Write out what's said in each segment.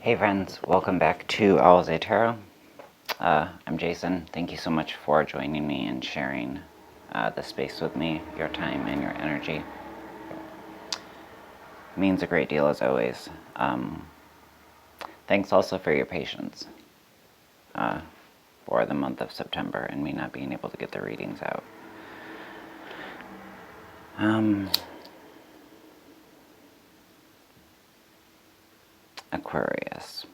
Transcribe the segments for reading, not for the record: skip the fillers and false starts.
Hey friends, welcome back to Owlets Tarot. I'm Jason. Thank you so much for joining me and sharing the space with me, your time and your energy. It means a great deal as always. Thanks also for your patience for the month of September and me not being able to get the readings out. Aquarius.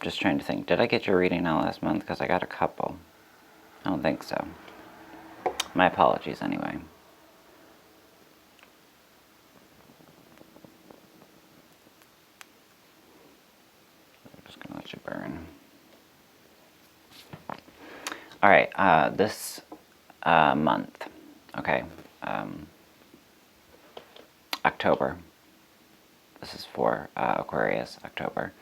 Just trying to think, did I get your reading out last month? Because I got a couple. I don't think so. My apologies anyway. I'm just going to let you burn. Alright, this month, okay, October. This is for Aquarius, October.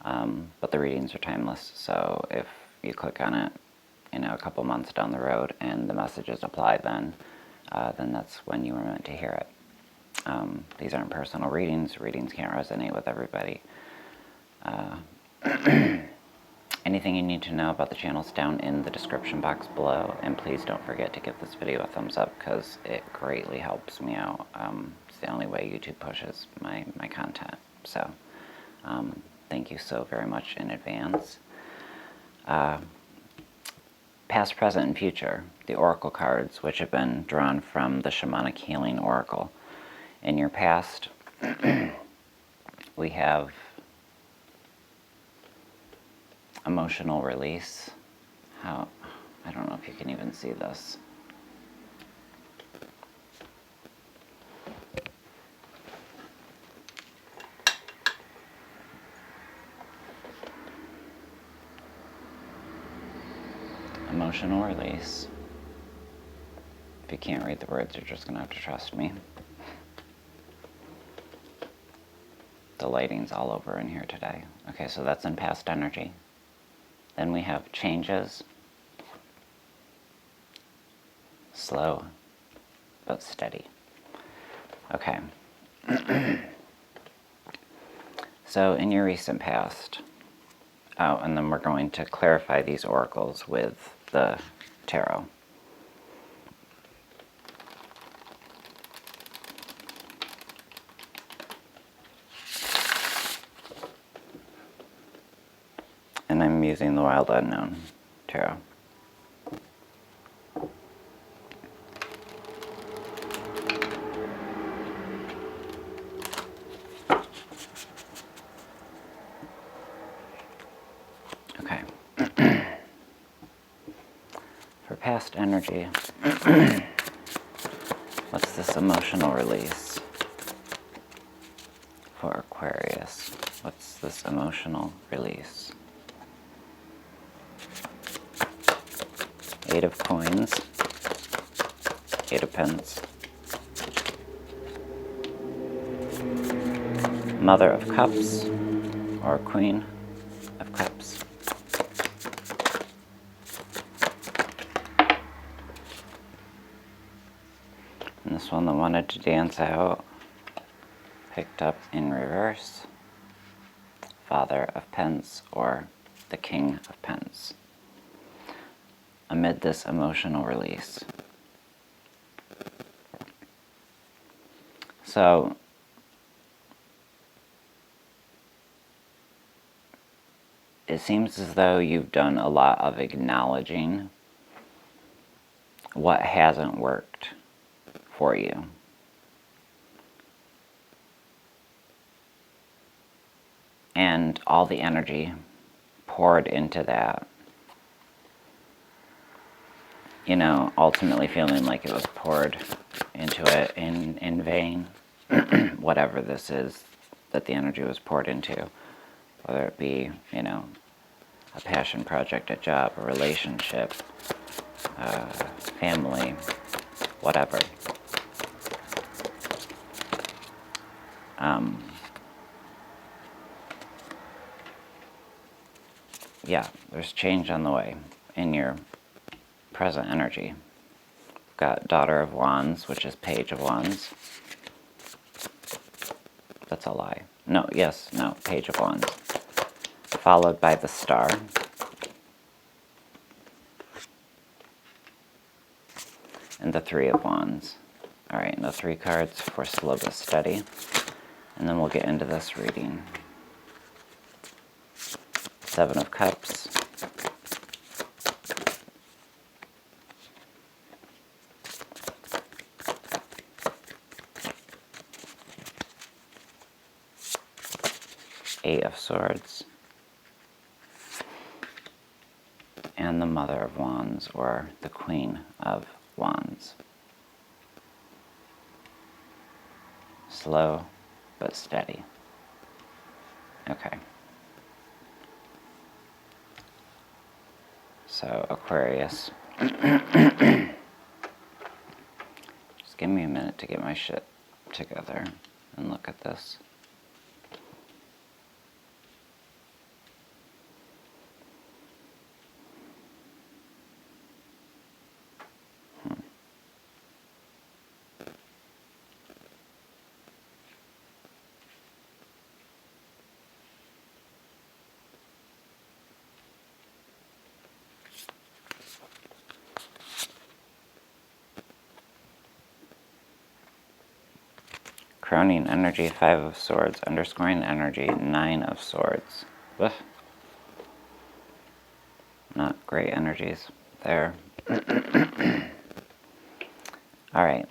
But the readings are timeless, so if you click on it, a couple months down the road and the messages apply then that's when you were meant to hear it. These aren't personal readings. Readings can't resonate with everybody. Anything you need to know about the channel's down in the description box below, and please don't forget to give this video a thumbs up because it greatly helps me out. It's the only way YouTube pushes my content, so thank you so very much in advance. Past, present, and future, the oracle cards, which have been drawn from the Shamanic Healing Oracle. In your past, we have emotional release. I don't know if you can even see this. Emotional release. If you can't read the words, you're just going to have to trust me. The lighting's all over in here today. Okay, so that's in past energy. Then we have changes. Slow, but steady. Okay. So in your recent past, and then we're going to clarify these oracles with the tarot. And I'm using the Wild Unknown tarot. Okay. For past energy, what's this emotional release? For Aquarius, what's this emotional release? Eight of Coins, Eight of Pence, Mother of Cups, or Queen of Cups. And this one that wanted to dance out, picked up in reverse, Father of Pence, or the King of Pence. Amid this emotional release. So, it seems as though you've done a lot of acknowledging what hasn't worked for you. And all the energy poured into that. Ultimately feeling like it was poured into it in vain. Whatever this is that the energy was poured into. Whether it be, a passion project, a job, a relationship, family, whatever. Yeah, there's change on the way in your present energy. Got Daughter of Wands, which is Page of Wands. that's a lie. No, yes, no, Page of Wands. Followed by the Star. And the Three of Wands. Alright, and the 3 cards for slow but steady. And then we'll get into this reading. 7 of Cups. Eight of Swords. And the Mother of Wands, or the Queen of Wands. Slow but steady. Okay. So, Aquarius. Just give me a minute to get my shit together and look at this. Crowning energy, 5 of Swords. Underscoring energy, 9 of Swords. Ugh. Not great energies there. Alright.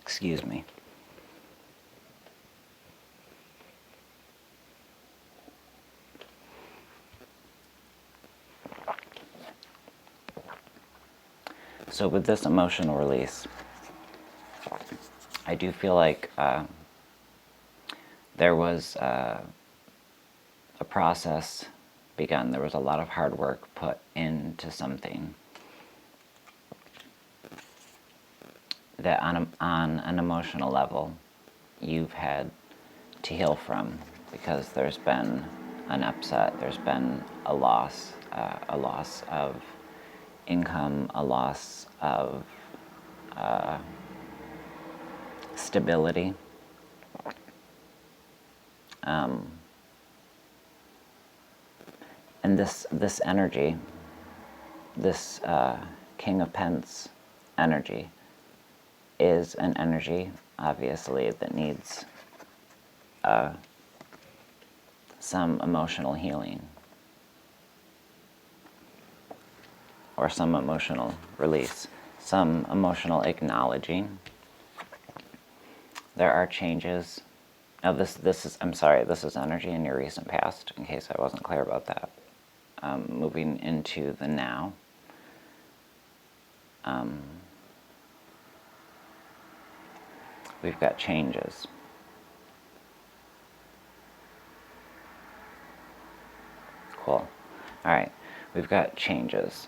Excuse me. So with this emotional release, I do feel like there was a process begun. There was a lot of hard work put into something that on an emotional level you've had to heal from, because there's been an upset, there's been a loss of income, a loss of stability. And this energy, this King of Pence energy, is an energy, obviously, that needs some emotional healing or some emotional release, some emotional acknowledging. There are changes. Now this is, I'm sorry, this is energy in your recent past, in case I wasn't clear about that. Moving into the now. We've got changes. Cool. Alright, we've got changes.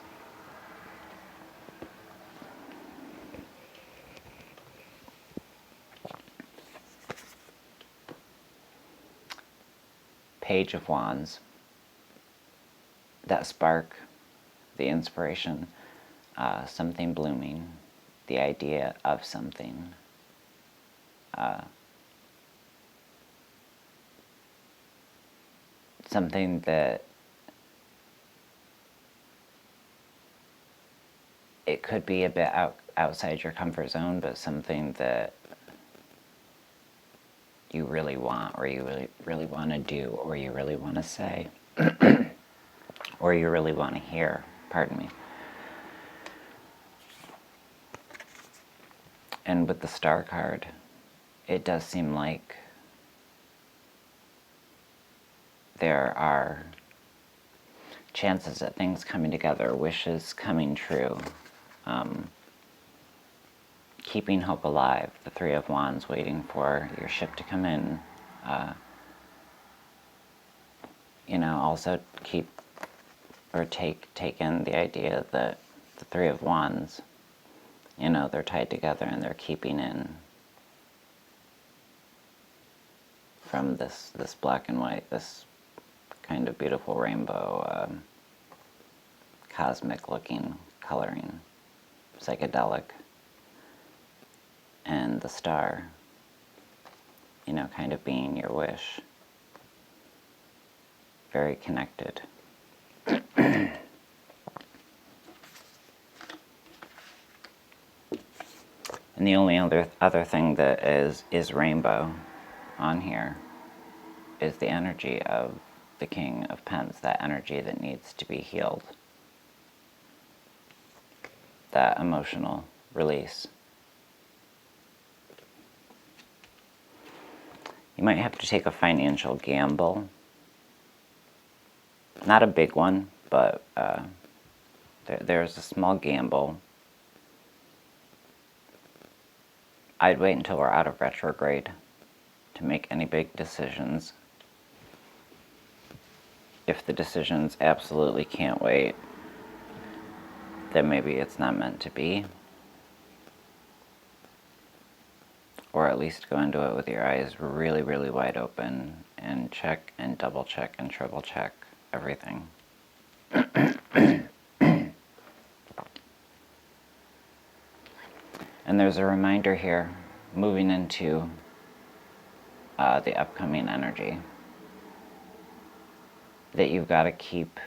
Page of Wands. That spark, the inspiration, something blooming, the idea of something. Something that it could be a bit outside your comfort zone, but something that you really want, or you really want to do, or you really want to say, or you really want to hear, pardon me. And with the Star card, it does seem like there are chances at things coming together, wishes coming true, keeping hope alive. The Three of Wands, waiting for your ship to come in. You know, also keep or take in the idea that the Three of Wands, you know, they're tied together and they're keeping in from this black and white, this kind of beautiful rainbow, cosmic looking coloring, psychedelic. And the Star, kind of being your wish. Very connected. And the only other thing that is rainbow on here is the energy of the King of Pents, that energy that needs to be healed. That emotional release. You might have to take a financial gamble. Not a big one, but there's a small gamble. I'd wait until we're out of retrograde to make any big decisions. If the decisions absolutely can't wait, then maybe it's not meant to be. Or at least go into it with your eyes really, really wide open and check and double check and triple check everything. And there's a reminder here, moving into the upcoming energy, that you've got to keep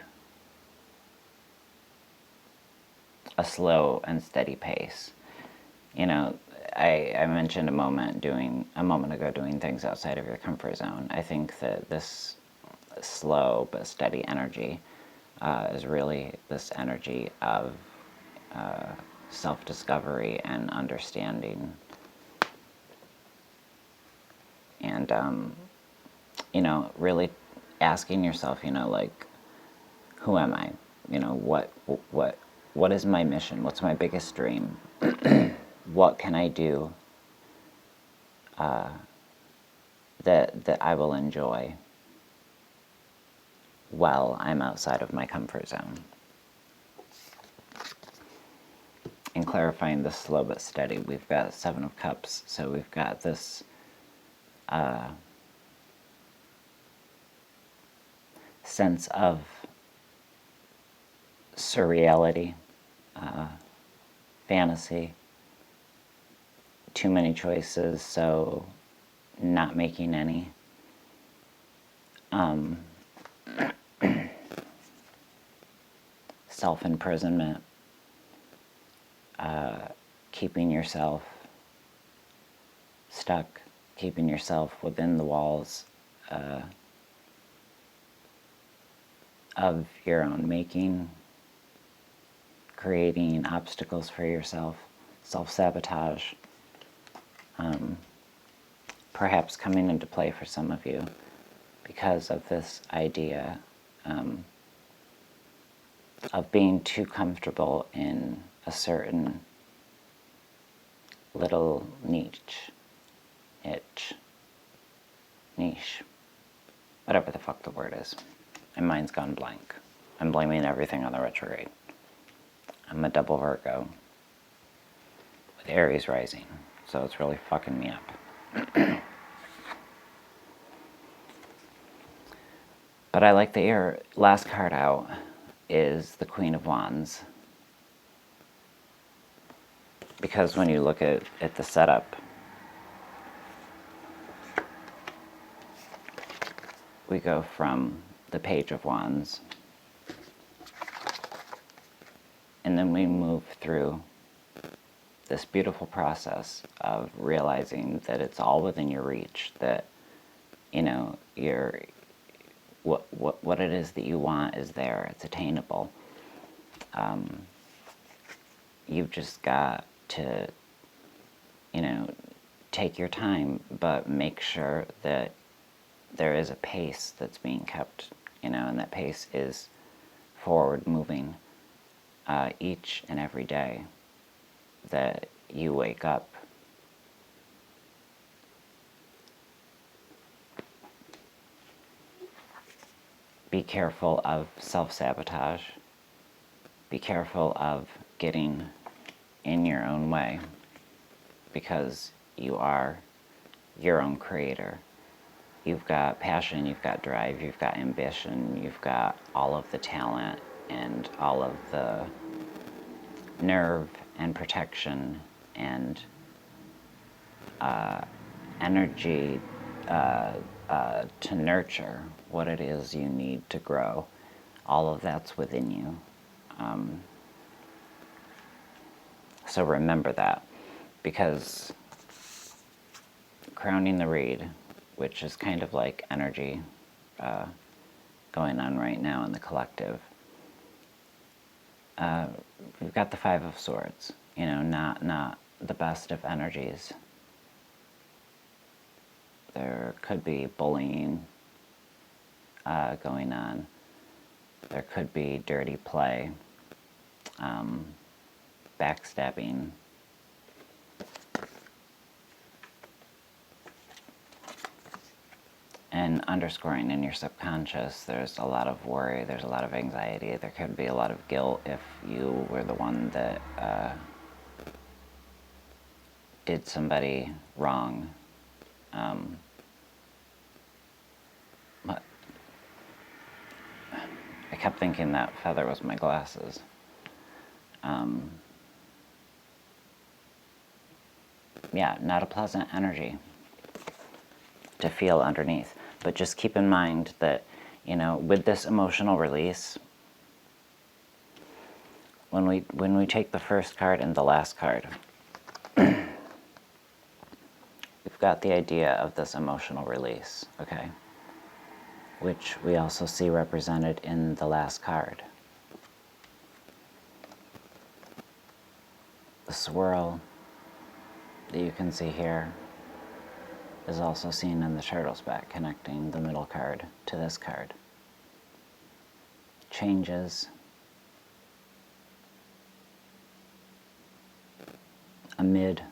a slow and steady pace. I mentioned a moment ago doing things outside of your comfort zone. I think that this slow but steady energy is really this energy of self-discovery and understanding. And, really asking yourself, who am I? What is my mission? What's my biggest dream? What can I do that I will enjoy while I'm outside of my comfort zone? And clarifying this slow but steady, we've got Seven of Cups, so we've got this sense of surreality, fantasy, too many choices, so not making any. Self-imprisonment, keeping yourself stuck, keeping yourself within the walls of your own making, creating obstacles for yourself, self-sabotage, perhaps coming into play for some of you because of this idea of being too comfortable in a certain little niche, whatever the fuck the word is. And mine's gone blank. I'm blaming everything on the retrograde. I'm a double Virgo with Aries rising, so it's really fucking me up. But I like the last card out is the Queen of Wands. Because when you look at the setup, we go from the Page of Wands, and then we move through this beautiful process of realizing that it's all within your reach, that what it is that you want is there, it's attainable. You've just got to take your time, but make sure that there is a pace that's being kept, and that pace is forward moving each and every day that you wake up. Be careful of self-sabotage. Be careful of getting in your own way, because you are your own creator. You've got passion, you've got drive, you've got ambition, you've got all of the talent and all of the nerve and protection and energy to nurture, what it is you need to grow. All of that's within you. So remember that, because crowning the reed, which is kind of like energy going on right now in the collective, we've got the Five of Swords, not the best of energies. There could be bullying going on. There could be dirty play, backstabbing. And underscoring in your subconscious, there's a lot of worry, there's a lot of anxiety, there could be a lot of guilt if you were the one that did somebody wrong. But I kept thinking that feather was my glasses. Yeah, not a pleasant energy to feel underneath. But just keep in mind that, with this emotional release, when we take the first card and the last card, we've got the idea of this emotional release, okay? Which we also see represented in the last card. The swirl that you can see here is also seen in the turtle's back, connecting the middle card to this card. Changes. Amid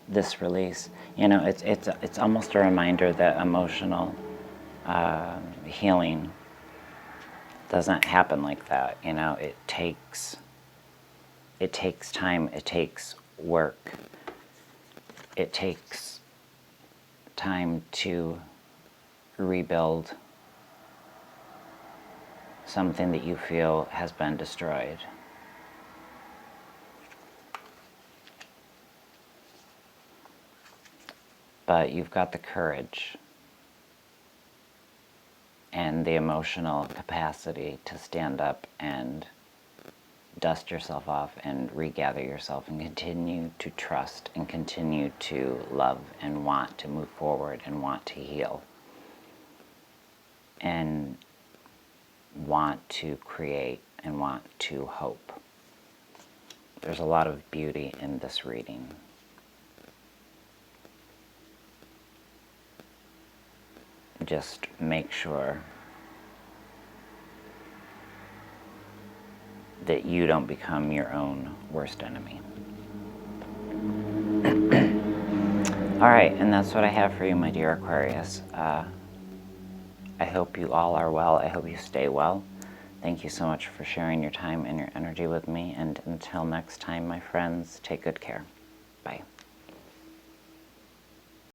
this release, it's almost a reminder that emotional healing doesn't happen like that. It takes time. It takes work. It takes time to rebuild something that you feel has been destroyed. But you've got the courage and the emotional capacity to stand up and dust yourself off and regather yourself and continue to trust and continue to love and want to move forward and want to heal and want to create and want to hope. There's a lot of beauty in this reading. Just make sure that you don't become your own worst enemy. All right, and that's what I have for you, my dear Aquarius. I hope you all are well. I hope you stay well. Thank you so much for sharing your time and your energy with me. And until next time, my friends, take good care. Bye.